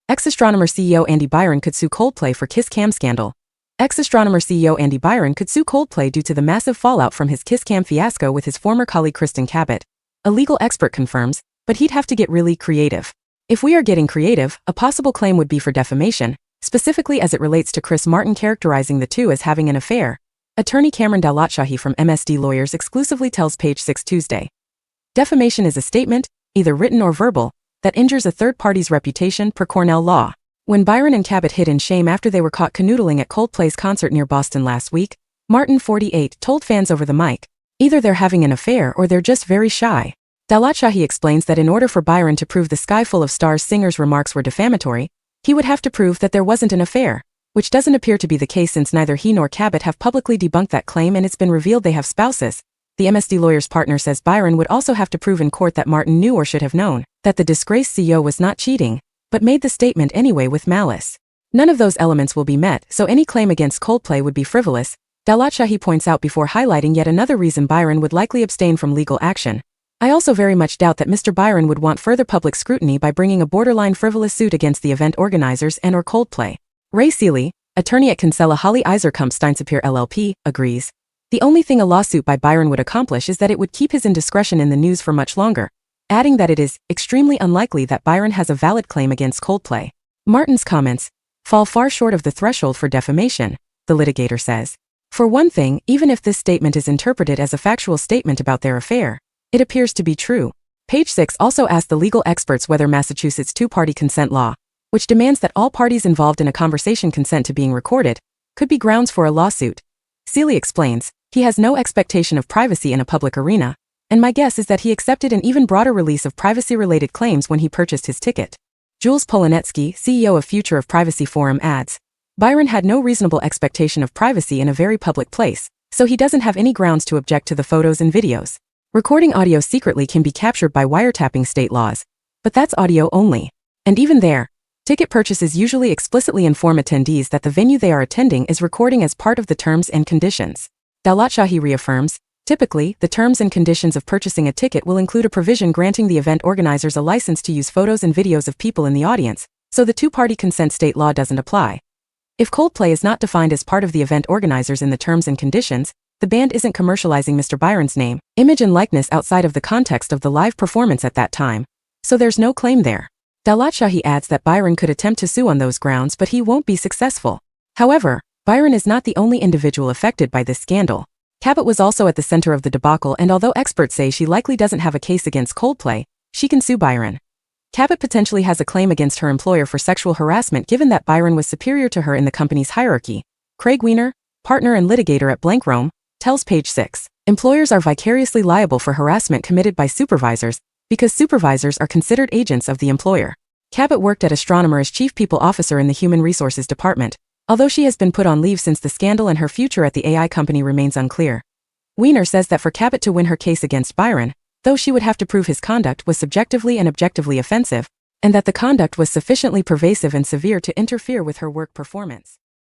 Ex-Astronomer CEO Andy Byron could sue Coldplay for Kiss Cam scandal. Ex-Astronomer CEO Andy Byron could sue Coldplay due to the massive fallout from his Kiss Cam fiasco with his former colleague Kristen Cabot. A legal expert confirms, but he'd have to get really creative. If we are getting creative, a possible claim would be for defamation, specifically as it relates to Chris Martin characterizing the two as having an affair. Attorney Cameron Dalatshahi from MSD Lawyers exclusively tells Page 6 Tuesday. Defamation is a statement, either written or verbal, that injures a third party's reputation per Cornell law. When Byron and Cabot hid in shame after they were caught canoodling at Coldplay's concert near Boston last week, Martin, 48, told fans over the mic, either they're having an affair or they're just very shy. Dalatshahi explains that in order for Byron to prove the Sky Full of Stars singer's remarks were defamatory, he would have to prove that there wasn't an affair, which doesn't appear to be the case since neither he nor Cabot have publicly debunked that claim and it's been revealed they have spouses. The MSD lawyer's partner says Byron would also have to prove in court that Martin knew or should have known that the disgraced CEO was not cheating, but made the statement anyway with malice. None of those elements will be met, so any claim against Coldplay would be frivolous, Dalatshahi points out before highlighting yet another reason Byron would likely abstain from legal action. I also very much doubt that Mr. Byron would want further public scrutiny by bringing a borderline frivolous suit against the event organizers and/or Coldplay. Ray Seeley, attorney at Kinsella Holly Eiserkamp Steinsapir LLP, agrees. The only thing a lawsuit by Byron would accomplish is that it would keep his indiscretion in the news for much longer, adding that it is extremely unlikely that Byron has a valid claim against Coldplay. Martin's comments fall far short of the threshold for defamation, the litigator says. For one thing, even if this statement is interpreted as a factual statement about their affair, it appears to be true. Page 6 also asked the legal experts whether Massachusetts' two-party consent law, which demands that all parties involved in a conversation consent to being recorded, could be grounds for a lawsuit. Seeley explains, he has no expectation of privacy in a public arena, and my guess is that he accepted an even broader release of privacy-related claims when he purchased his ticket. Jules Polonetsky, CEO of Future of Privacy Forum, adds, Byron had no reasonable expectation of privacy in a very public place, so he doesn't have any grounds to object to the photos and videos. Recording audio secretly can be captured by wiretapping state laws, but that's audio only. And even there, ticket purchases usually explicitly inform attendees that the venue they are attending is recording as part of the terms and conditions. Dalatshahi reaffirms, typically, the terms and conditions of purchasing a ticket will include a provision granting the event organizers a license to use photos and videos of people in the audience, so the two-party consent state law doesn't apply. If Coldplay is not defined as part of the event organizers in the terms and conditions, the band isn't commercializing Mr. Byron's name, image and likeness outside of the context of the live performance at that time, so there's no claim there. Dalatshahi adds that Byron could attempt to sue on those grounds but he won't be successful. However, Byron is not the only individual affected by this scandal. Cabot was also at the center of the debacle, and although experts say she likely doesn't have a case against Coldplay, she can sue Byron. Cabot potentially has a claim against her employer for sexual harassment given that Byron was superior to her in the company's hierarchy. Craig Weiner, partner and litigator at Blank Rome, tells Page 6, employers are vicariously liable for harassment committed by supervisors because supervisors are considered agents of the employer. Cabot worked at Astronomer as chief people officer in the Human Resources Department, although she has been put on leave since the scandal and her future at the AI company remains unclear. Weiner says that for Cabot to win her case against Byron, though she would have to prove his conduct was subjectively and objectively offensive, and that the conduct was sufficiently pervasive and severe to interfere with her work performance.